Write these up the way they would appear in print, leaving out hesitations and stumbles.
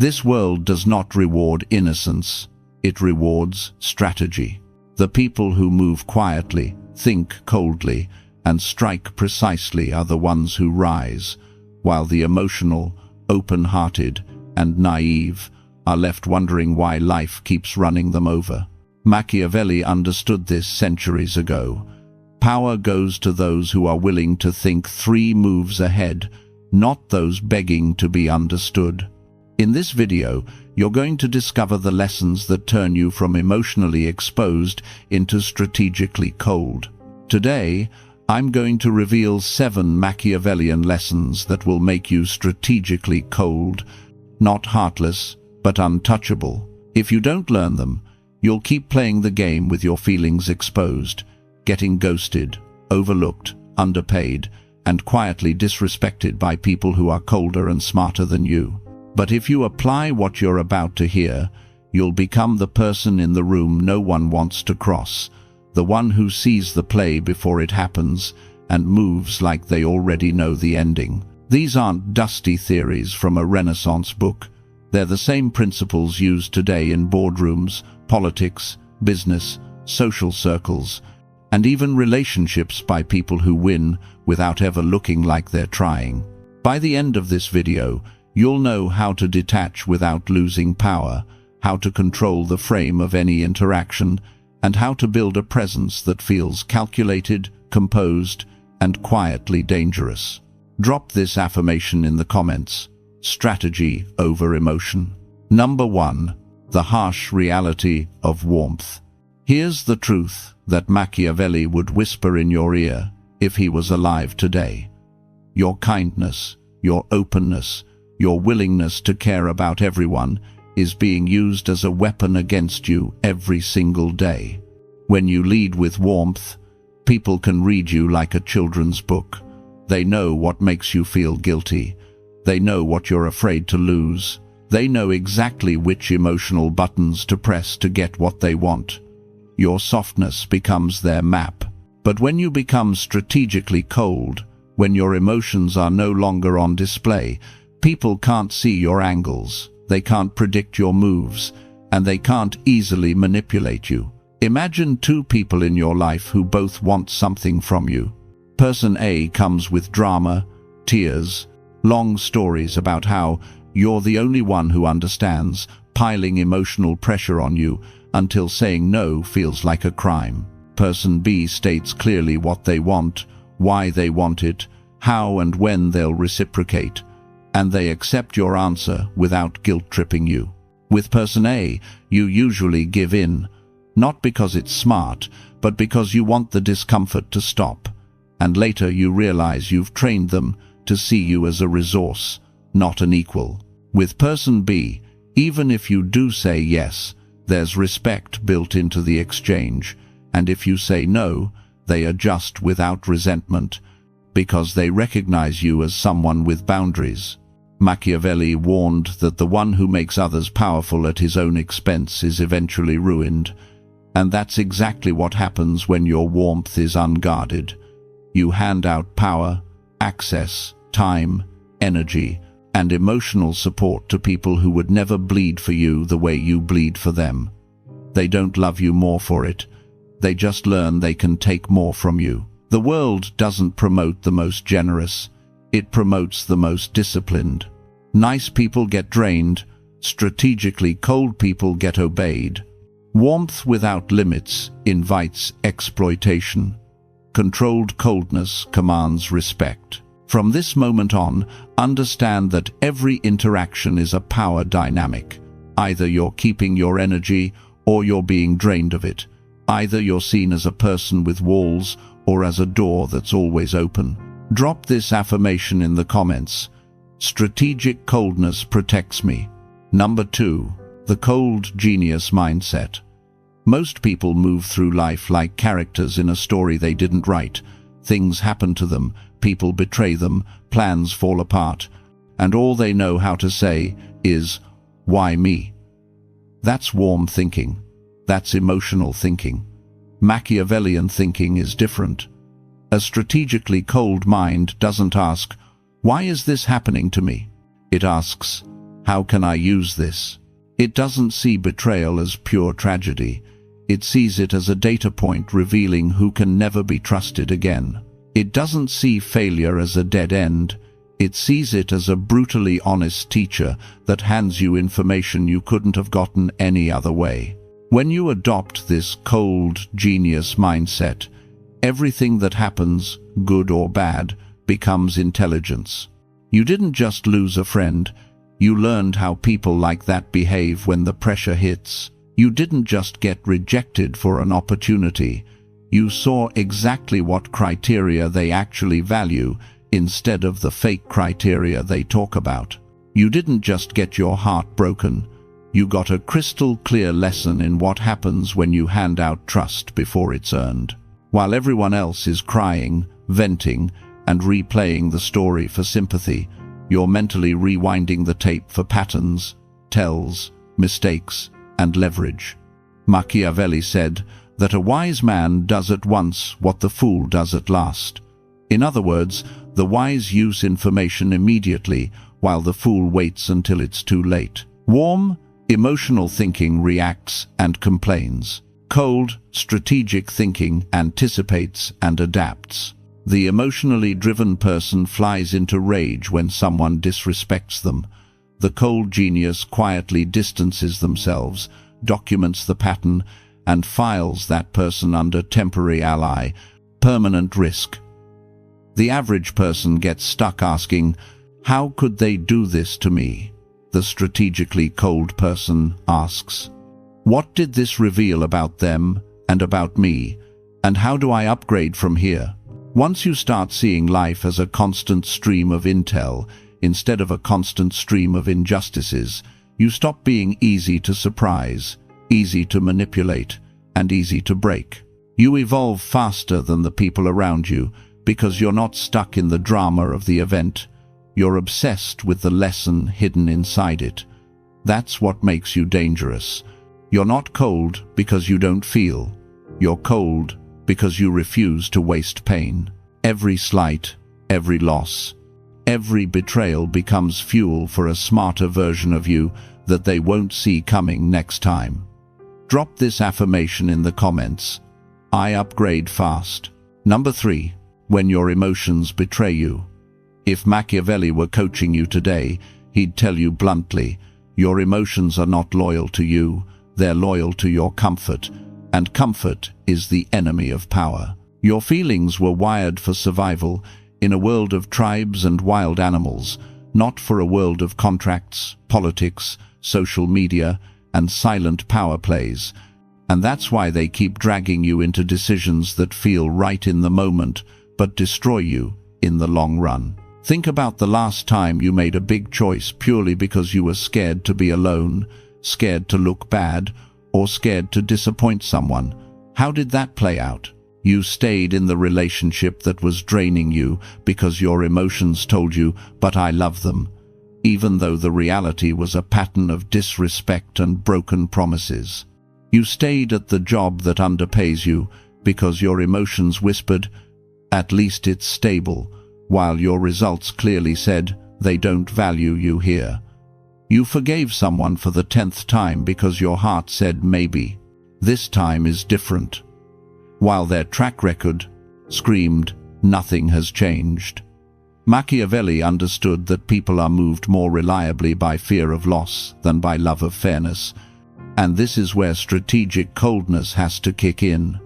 This world does not reward innocence, it rewards strategy. The people who move quietly, think coldly, and strike precisely are the ones who rise, while the emotional, open-hearted, and naive are left wondering why life keeps running them over. Machiavelli understood this centuries ago. Power goes to those who are willing to think 3 moves ahead, not those begging to be understood. In this video, you're going to discover the lessons that turn you from emotionally exposed into strategically cold. Today, I'm going to reveal 7 Machiavellian lessons that will make you strategically cold, not heartless, but untouchable. If you don't learn them, you'll keep playing the game with your feelings exposed, getting ghosted, overlooked, underpaid, and quietly disrespected by people who are colder and smarter than you. But if you apply what you're about to hear, you'll become the person in the room no one wants to cross, the one who sees the play before it happens and moves like they already know the ending. These aren't dusty theories from a Renaissance book. They're the same principles used today in boardrooms, politics, business, social circles, and even relationships by people who win without ever looking like they're trying. By the end of this video, you'll know how to detach without losing power, how to control the frame of any interaction, and how to build a presence that feels calculated, composed, and quietly dangerous. Drop this affirmation in the comments. Strategy over emotion. Number 1. The harsh reality of warmth. Here's the truth that Machiavelli would whisper in your ear if he was alive today. Your kindness, your openness, your willingness to care about everyone is being used as a weapon against you every single day. When you lead with warmth, people can read you like a children's book. They know what makes you feel guilty. They know what you're afraid to lose. They know exactly which emotional buttons to press to get what they want. Your softness becomes their map. But when you become strategically cold, when your emotions are no longer on display, people can't see your angles, they can't predict your moves, and they can't easily manipulate you. Imagine 2 people in your life who both want something from you. Person A comes with drama, tears, long stories about how you're the only one who understands, piling emotional pressure on you until saying no feels like a crime. Person B states clearly what they want, why they want it, how and when they'll reciprocate, and they accept your answer without guilt-tripping you. With person A, you usually give in, not because it's smart, but because you want the discomfort to stop, and later you realize you've trained them to see you as a resource, not an equal. With person B, even if you do say yes, there's respect built into the exchange, and if you say no, they adjust without resentment, because they recognize you as someone with boundaries. Machiavelli warned that the one who makes others powerful at his own expense is eventually ruined, and that's exactly what happens when your warmth is unguarded. You hand out power, access, time, energy, and emotional support to people who would never bleed for you the way you bleed for them. They don't love you more for it. They just learn they can take more from you. The world doesn't promote the most generous. It promotes the most disciplined. Nice people get drained. Strategically cold people get obeyed. Warmth without limits invites exploitation. Controlled coldness commands respect. From this moment on, understand that every interaction is a power dynamic. Either you're keeping your energy or you're being drained of it. Either you're seen as a person with walls or as a door that's always open. Drop this affirmation in the comments. Strategic coldness protects me. Number 2. The cold genius mindset. Most people move through life like characters in a story they didn't write. Things happen to them, people betray them, plans fall apart, and all they know how to say is, "Why me?" That's warm thinking. That's emotional thinking. Machiavellian thinking is different. A strategically cold mind doesn't ask, "Why is this happening to me?" It asks, How can I use this? It doesn't see betrayal as pure tragedy. It sees it as a data point revealing who can never be trusted again. It doesn't see failure as a dead end. It sees it as a brutally honest teacher that hands you information you couldn't have gotten any other way. When you adopt this cold, genius mindset, everything that happens, good or bad, becomes intelligence. You didn't just lose a friend. You learned how people like that behave when the pressure hits. You didn't just get rejected for an opportunity. You saw exactly what criteria they actually value instead of the fake criteria they talk about. You didn't just get your heart broken. You got a crystal clear lesson in what happens when you hand out trust before it's earned. While everyone else is crying, venting, and replaying the story for sympathy, you're mentally rewinding the tape for patterns, tells, mistakes, and leverage. Machiavelli said that a wise man does at once what the fool does at last. In other words, the wise use information immediately, while the fool waits until it's too late. Warm, emotional thinking reacts and complains. Cold, strategic thinking anticipates and adapts. The emotionally driven person flies into rage when someone disrespects them. The cold genius quietly distances themselves, documents the pattern, and files that person under temporary ally, permanent risk. The average person gets stuck asking, "How could they do this to me?" The strategically cold person asks, "What did this reveal about them and about me, and how do I upgrade from here?" Once you start seeing life as a constant stream of intel instead of a constant stream of injustices, you stop being easy to surprise, easy to manipulate, and easy to break. You evolve faster than the people around you because you're not stuck in the drama of the event. You're obsessed with the lesson hidden inside it. That's what makes you dangerous. You're not cold because you don't feel. You're cold because you refuse to waste pain. Every slight, every loss, every betrayal becomes fuel for a smarter version of you that they won't see coming next time. Drop this affirmation in the comments. I upgrade fast. Number 3. When your emotions betray you. If Machiavelli were coaching you today, he'd tell you bluntly, your emotions are not loyal to you, they're loyal to your comfort, and comfort is the enemy of power. Your feelings were wired for survival in a world of tribes and wild animals, not for a world of contracts, politics, social media, and silent power plays. And that's why they keep dragging you into decisions that feel right in the moment, but destroy you in the long run. Think about the last time you made a big choice purely because you were scared to be alone, scared to look bad, or scared to disappoint someone. How did that play out? You stayed in the relationship that was draining you because your emotions told you, "But I love them," even though the reality was a pattern of disrespect and broken promises. You stayed at the job that underpays you because your emotions whispered, "At least it's stable," while your results clearly said, "They don't value you here." You forgave someone for the 10th time because your heart said, "Maybe this time is different," while their track record screamed, "Nothing has changed." Machiavelli understood that people are moved more reliably by fear of loss than by love of fairness, and this is where strategic coldness has to kick in.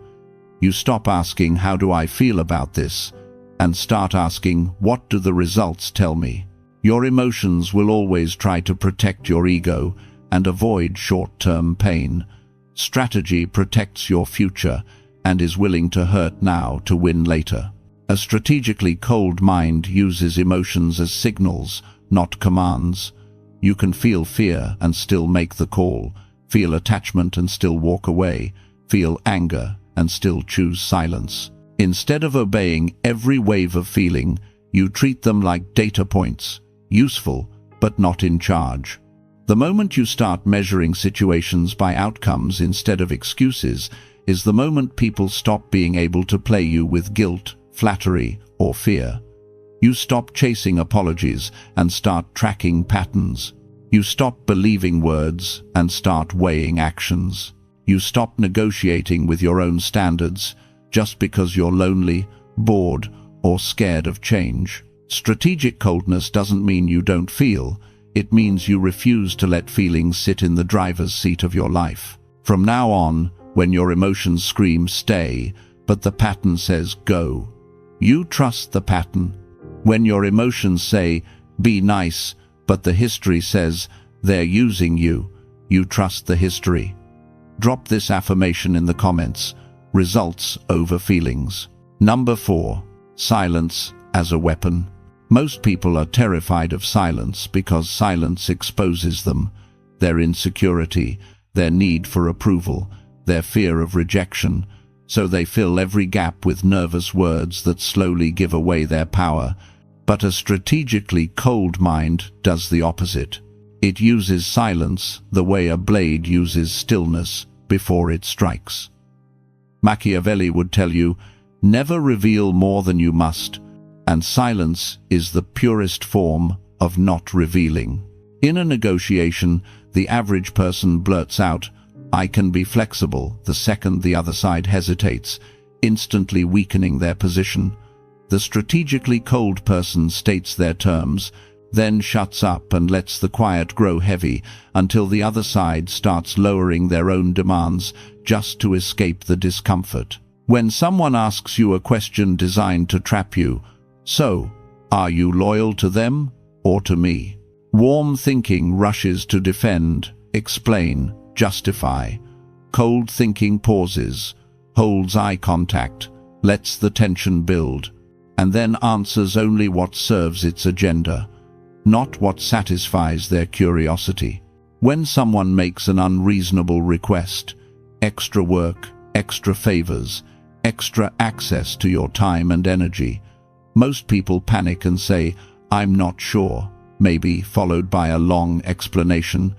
You stop asking, "How do I feel about this?" and start asking, "What do the results tell me?" Your emotions will always try to protect your ego and avoid short-term pain. Strategy protects your future and is willing to hurt now to win later. A strategically cold mind uses emotions as signals, not commands. You can feel fear and still make the call, feel attachment and still walk away, feel anger and still choose silence. Instead of obeying every wave of feeling, you treat them like data points, useful but not in charge. The moment you start measuring situations by outcomes instead of excuses is the moment people stop being able to play you with guilt, flattery, or fear. You stop chasing apologies and start tracking patterns. You stop believing words and start weighing actions. You stop negotiating with your own standards just because you're lonely, bored, or scared of change. Strategic coldness doesn't mean you don't feel. It means you refuse to let feelings sit in the driver's seat of your life. From now on, when your emotions scream stay, but the pattern says go, you trust the pattern. When your emotions say be nice, but the history says they're using you, you trust the history. Drop this affirmation in the comments. Results over feelings. Number 4. Silence as a weapon. Most people are terrified of silence because silence exposes them, their insecurity, their need for approval, their fear of rejection, so they fill every gap with nervous words that slowly give away their power. But a strategically cold mind does the opposite. It uses silence the way a blade uses stillness before it strikes. Machiavelli would tell you, never reveal more than you must, and silence is the purest form of not revealing. In a negotiation, the average person blurts out, "I can be flexible," the second the other side hesitates, instantly weakening their position. The strategically cold person states their terms, then shuts up and lets the quiet grow heavy until the other side starts lowering their own demands just to escape the discomfort. When someone asks you a question designed to trap you, so, are you loyal to them or to me? Warm thinking rushes to defend, explain, justify. Cold thinking pauses, holds eye contact, lets the tension build, and then answers only what serves its agenda, not what satisfies their curiosity. When someone makes an unreasonable request, extra work, extra favors, extra access to your time and energy, most people panic and say, "I'm not sure," maybe followed by a long explanation.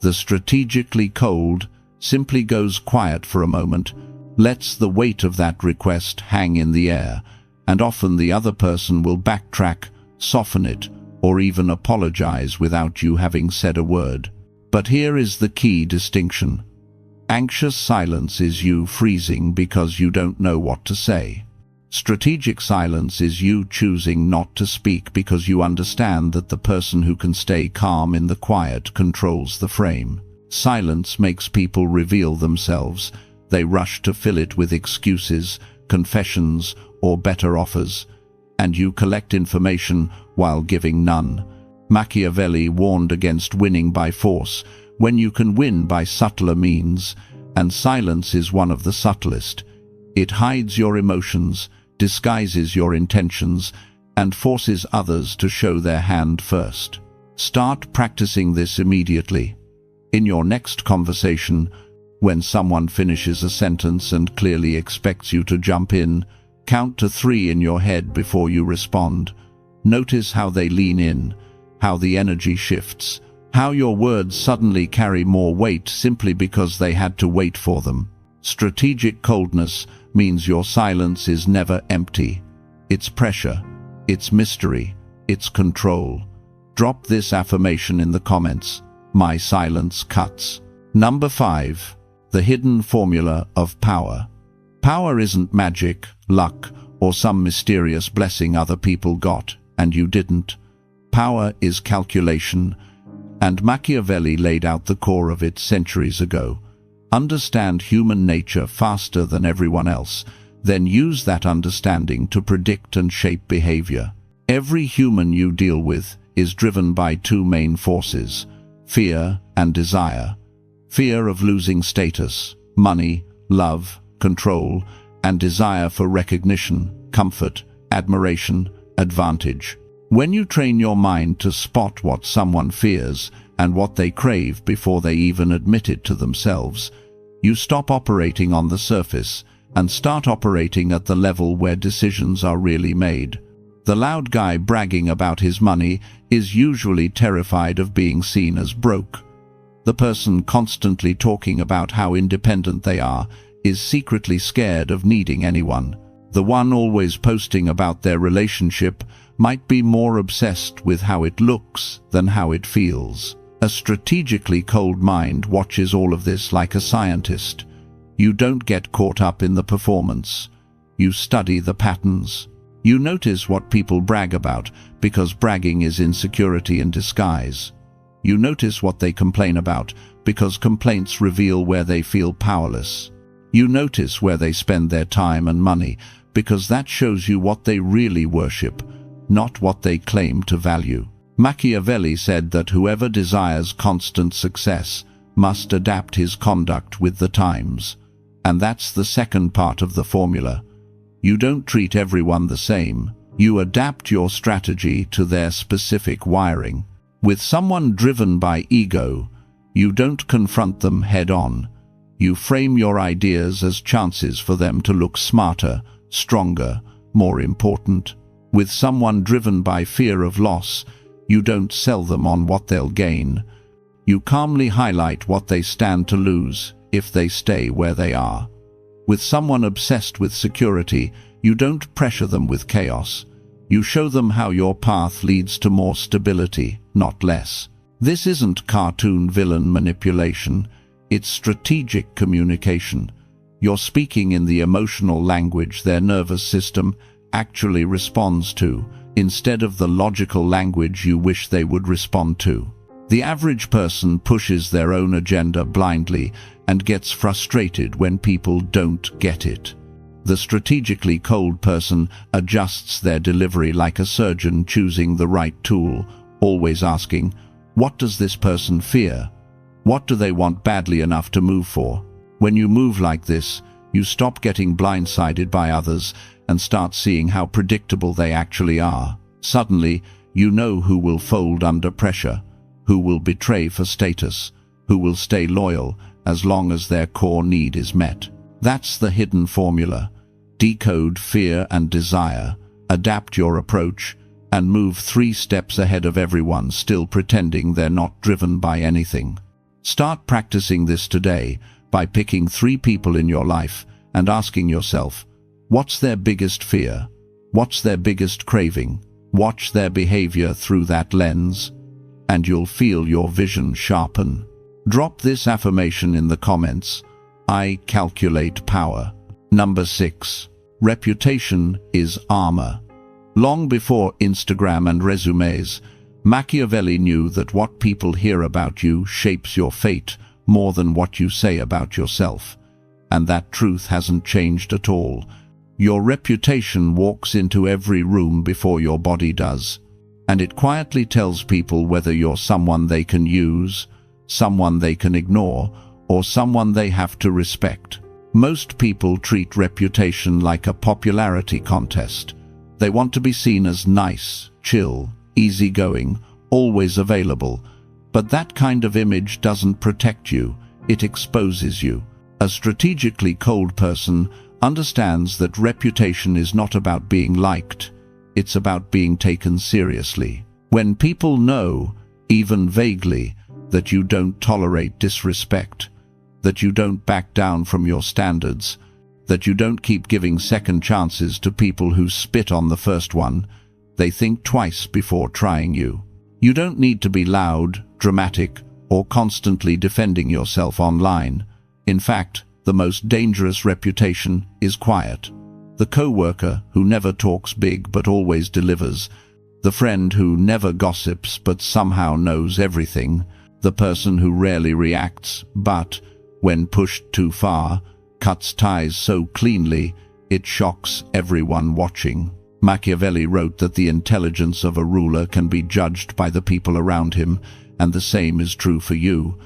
The strategically cold simply goes quiet for a moment, lets the weight of that request hang in the air, and often the other person will backtrack, soften it, or even apologize without you having said a word. But here is the key distinction. Anxious silence is you freezing because you don't know what to say. Strategic silence is you choosing not to speak because you understand that the person who can stay calm in the quiet controls the frame. Silence makes people reveal themselves. They rush to fill it with excuses, confessions, or better offers, and you collect information while giving none. Machiavelli warned against winning by force when you can win by subtler means, and silence is one of the subtlest. It hides your emotions, disguises your intentions, and forces others to show their hand first. Start practicing this immediately. In your next conversation, when someone finishes a sentence and clearly expects you to jump in, count to 3 in your head before you respond. Notice how they lean in, how the energy shifts, how your words suddenly carry more weight simply because they had to wait for them. Strategic coldness means your silence is never empty. It's pressure, it's mystery, it's control. Drop this affirmation in the comments. My silence cuts. Number 5. The hidden formula of power. Power isn't magic, luck, or some mysterious blessing other people got and you didn't. Power is calculation, and Machiavelli laid out the core of it centuries ago. Understand human nature faster than everyone else, then use that understanding to predict and shape behavior. Every human you deal with is driven by 2 main forces, fear and desire. Fear of losing status, money, love, control, and desire for recognition, comfort, admiration, advantage. When you train your mind to spot what someone fears and what they crave before they even admit it to themselves, you stop operating on the surface and start operating at the level where decisions are really made. The loud guy bragging about his money is usually terrified of being seen as broke. The person constantly talking about how independent they are is secretly scared of needing anyone. The one always posting about their relationship might be more obsessed with how it looks than how it feels. A strategically cold mind watches all of this like a scientist. You don't get caught up in the performance. You study the patterns. You notice what people brag about, because bragging is insecurity in disguise. You notice what they complain about, because complaints reveal where they feel powerless. You notice where they spend their time and money, because that shows you what they really worship, not what they claim to value. Machiavelli said that whoever desires constant success must adapt his conduct with the times. And that's the second part of the formula. You don't treat everyone the same. You adapt your strategy to their specific wiring. With someone driven by ego, you don't confront them head-on. You frame your ideas as chances for them to look smarter, stronger, more important. With someone driven by fear of loss, you don't sell them on what they'll gain. You calmly highlight what they stand to lose if they stay where they are. With someone obsessed with security, you don't pressure them with chaos. You show them how your path leads to more stability, not less. This isn't cartoon villain manipulation. It's strategic communication. You're speaking in the emotional language their nervous system actually responds to, instead of the logical language you wish they would respond to. The average person pushes their own agenda blindly and gets frustrated when people don't get it. The strategically cold person adjusts their delivery like a surgeon choosing the right tool, always asking, what does this person fear? What do they want badly enough to move for? When you move like this, you stop getting blindsided by others and start seeing how predictable they actually are. Suddenly, you know who will fold under pressure, who will betray for status, who will stay loyal as long as their core need is met. That's the hidden formula. Decode fear and desire, adapt your approach, and move 3 steps ahead of everyone still pretending they're not driven by anything. Start practicing this today by picking 3 people in your life and asking yourself, what's their biggest fear? What's their biggest craving? Watch their behavior through that lens, and you'll feel your vision sharpen. Drop this affirmation in the comments. I calculate power. Number 6. Reputation is armor. Long before Instagram and resumes, Machiavelli knew that what people hear about you shapes your fate more than what you say about yourself. And that truth hasn't changed at all. Your reputation walks into every room before your body does, and it quietly tells people whether you're someone they can use, someone they can ignore, or someone they have to respect. Most people treat reputation like a popularity contest. They want to be seen as nice, chill, easygoing, always available. But that kind of image doesn't protect you, it exposes you. A strategically cold person understands that reputation is not about being liked, it's about being taken seriously. When people know, even vaguely, that you don't tolerate disrespect, that you don't back down from your standards, that you don't keep giving second chances to people who spit on the first one, they think twice before trying you. You don't need to be loud, dramatic, or constantly defending yourself online. In fact, the most dangerous reputation is quiet. The coworker who never talks big but always delivers, the friend who never gossips but somehow knows everything, the person who rarely reacts but, when pushed too far, cuts ties so cleanly it shocks everyone watching. Machiavelli wrote that the intelligence of a ruler can be judged by the people around him, and the same is true for you.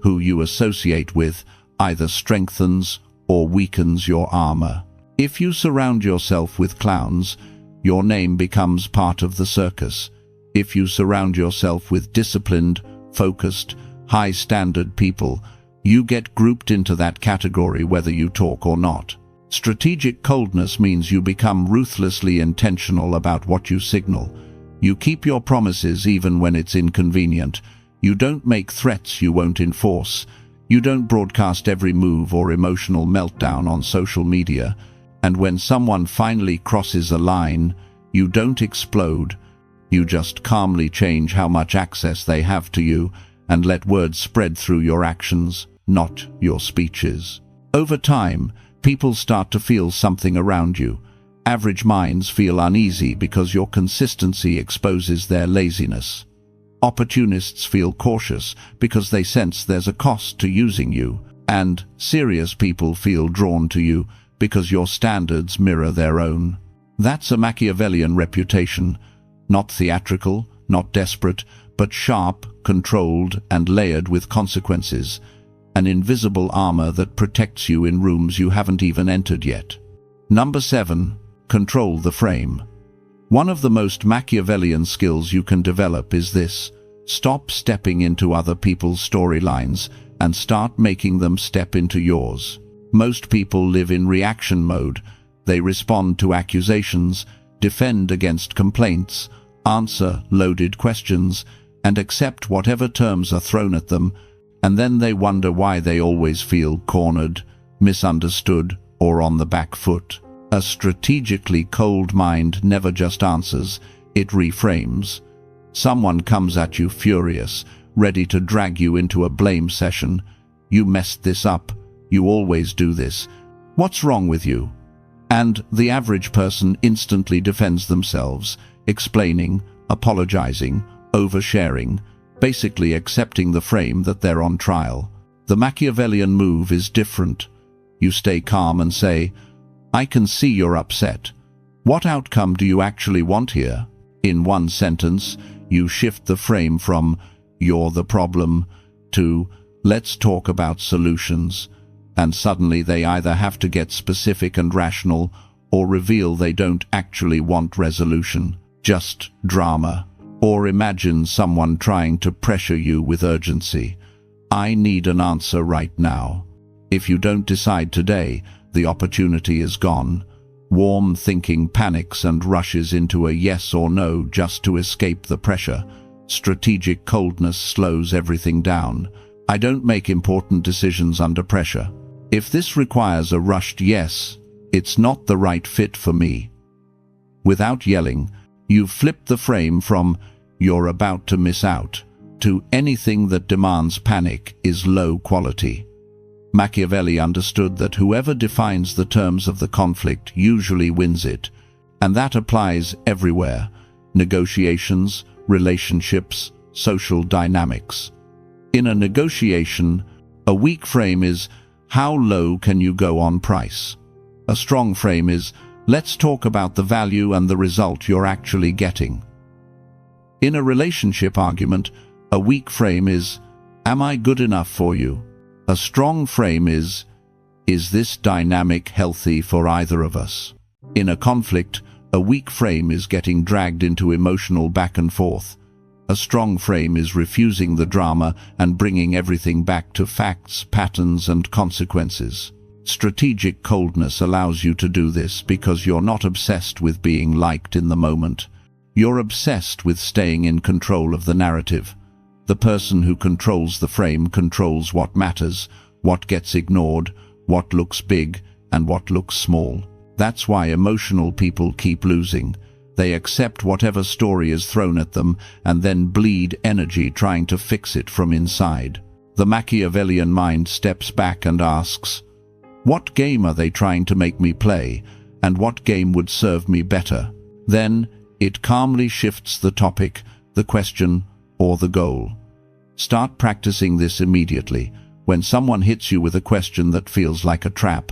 Who you associate with either strengthens or weakens your armor. If you surround yourself with clowns, your name becomes part of the circus. If you surround yourself with disciplined, focused, high-standard people, you get grouped into that category whether you talk or not. Strategic coldness means you become ruthlessly intentional about what you signal. You keep your promises even when it's inconvenient. You don't make threats you won't enforce. You don't broadcast every move or emotional meltdown on social media. And when someone finally crosses a line, you don't explode. You just calmly change how much access they have to you and let words spread through your actions, not your speeches. Over time, people start to feel something around you. Average minds feel uneasy because your consistency exposes their laziness. Opportunists feel cautious because they sense there's a cost to using you, and serious people feel drawn to you because your standards mirror their own. That's a Machiavellian reputation, not theatrical, not desperate, but sharp, controlled, and layered with consequences, an invisible armor that protects you in rooms you haven't even entered yet. Number 7. Control the frame. One of the most Machiavellian skills you can develop is this: stop stepping into other people's storylines and start making them step into yours. Most people live in reaction mode. They respond to accusations, defend against complaints, answer loaded questions, and accept whatever terms are thrown at them, and then they wonder why they always feel cornered, misunderstood, or on the back foot. A strategically cold mind never just answers, it reframes. Someone comes at you furious, ready to drag you into a blame session. You messed this up. You always do this. What's wrong with you? And the average person instantly defends themselves, explaining, apologizing, oversharing, basically accepting the frame that they're on trial. The Machiavellian move is different. You stay calm and say, "I can see you're upset. What outcome do you actually want here?" In one sentence, you shift the frame from "you're the problem" to "let's talk about solutions." And suddenly they either have to get specific and rational or reveal they don't actually want resolution, just drama. Or imagine someone trying to pressure you with urgency. "I need an answer right now. If you don't decide today, the opportunity is gone." Warm thinking panics and rushes into a yes or no just to escape the pressure. Strategic coldness slows everything down. I don't make important decisions under pressure. If this requires a rushed yes, it's not the right fit for me. Without yelling, you've flipped the frame from "you're about to miss out" to "anything that demands panic is low quality." Machiavelli understood that whoever defines the terms of the conflict usually wins it, and that applies everywhere: negotiations, relationships, social dynamics. In a negotiation, a weak frame is "how low can you go on price?" A strong frame is "let's talk about the value and the result you're actually getting." In a relationship argument, a weak frame is "am I good enough for you?" A strong frame is this dynamic healthy for either of us?" In a conflict, a weak frame is getting dragged into emotional back and forth. A strong frame is refusing the drama and bringing everything back to facts, patterns, and consequences. Strategic coldness allows you to do this because you're not obsessed with being liked in the moment. You're obsessed with staying in control of the narrative. The person who controls the frame controls what matters, what gets ignored, what looks big, and what looks small. That's why emotional people keep losing. They accept whatever story is thrown at them and then bleed energy trying to fix it from inside. The Machiavellian mind steps back and asks, "What game are they trying to make me play, and what game would serve me better?" Then it calmly shifts the topic, the question, or the goal. Start practicing this immediately. When someone hits you with a question that feels like a trap,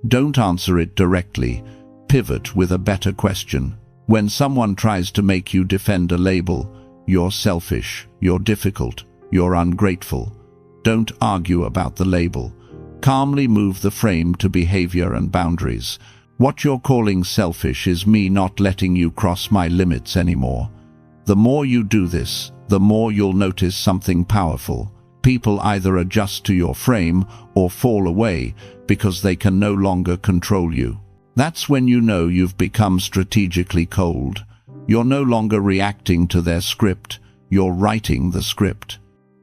don't answer it directly. Pivot with a better question. When someone tries to make you defend a label, "you're selfish, you're difficult, you're ungrateful," don't argue about the label. Calmly move the frame to behavior and boundaries. "What you're calling selfish is me not letting you cross my limits anymore." The more you do this, the more you'll notice something powerful. People either adjust to your frame or fall away because they can no longer control you. That's when you know you've become strategically cold. You're no longer reacting to their script, you're writing the script.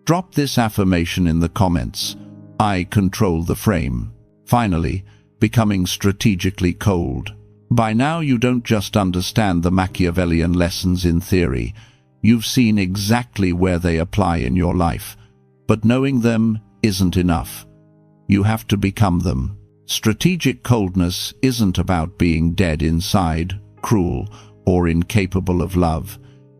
Drop this affirmation in the comments. I control the frame. Finally, becoming strategically cold. By now you don't just understand the Machiavellian lessons in theory. You've seen exactly where they apply in your life. But knowing them isn't enough. You have to become them. Strategic coldness isn't about being dead inside, cruel, or incapable of love.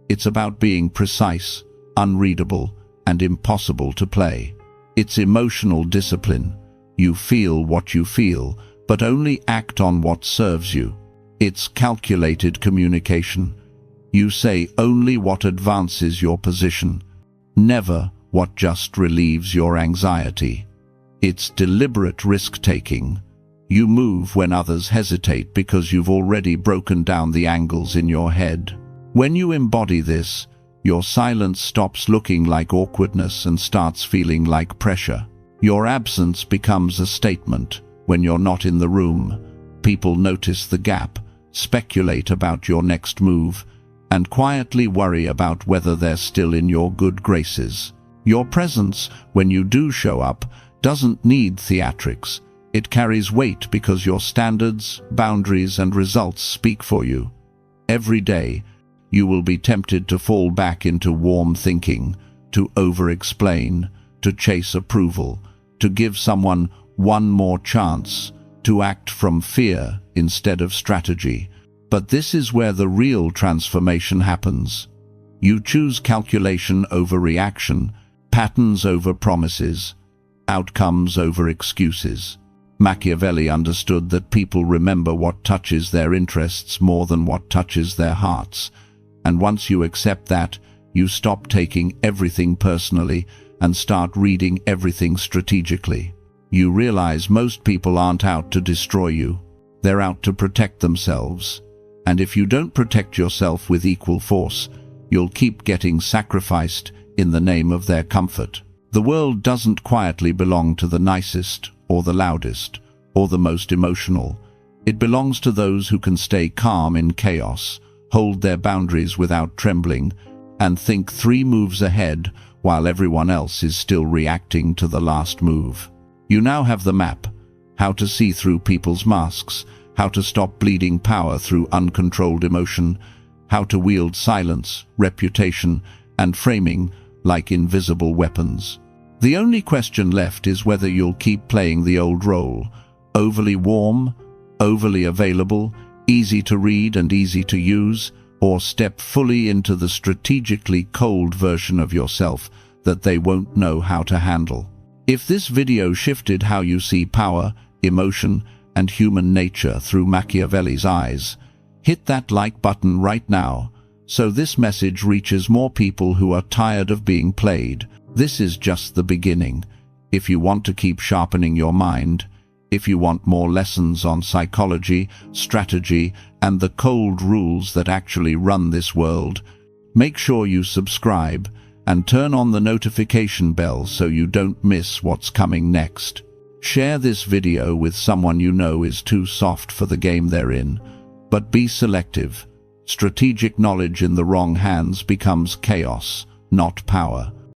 It's about being precise, unreadable, and impossible to play. It's emotional discipline. You feel what you feel, but only act on what serves you. It's calculated communication. You say only what advances your position, never what just relieves your anxiety. It's deliberate risk-taking. You move when others hesitate because you've already broken down the angles in your head. When you embody this, your silence stops looking like awkwardness and starts feeling like pressure. Your absence becomes a statement. When you're not in the room, people notice the gap, speculate about your next move, and quietly worry about whether they're still in your good graces. Your presence, when you do show up, doesn't need theatrics. It carries weight because your standards, boundaries, and results speak for you. Every day, you will be tempted to fall back into warm thinking, to over-explain, to chase approval, to give someone one more chance, to act from fear instead of strategy. But this is where the real transformation happens. You choose calculation over reaction, patterns over promises, outcomes over excuses. Machiavelli understood that people remember what touches their interests more than what touches their hearts. And once you accept that, you stop taking everything personally and start reading everything strategically. You realize most people aren't out to destroy you. They're out to protect themselves. And if you don't protect yourself with equal force, you'll keep getting sacrificed in the name of their comfort. The world doesn't quietly belong to the nicest, or the loudest, or the most emotional. It belongs to those who can stay calm in chaos, hold their boundaries without trembling, and think 3 moves ahead while everyone else is still reacting to the last move. You now have the map: how to see through people's masks, how to stop bleeding power through uncontrolled emotion, how to wield silence, reputation, and framing like invisible weapons. The only question left is whether you'll keep playing the old role: overly warm, overly available, easy to read and easy to use, or step fully into the strategically cold version of yourself that they won't know how to handle. If this video shifted how you see power, emotion, and human nature through Machiavelli's eyes, hit that like button right now, so this message reaches more people who are tired of being played. This is just the beginning. If you want to keep sharpening your mind, if you want more lessons on psychology, strategy, and the cold rules that actually run this world, make sure you subscribe and turn on the notification bell so you don't miss what's coming next. Share this video with someone you know is too soft for the game they're in, but be selective. Strategic knowledge in the wrong hands becomes chaos, not power.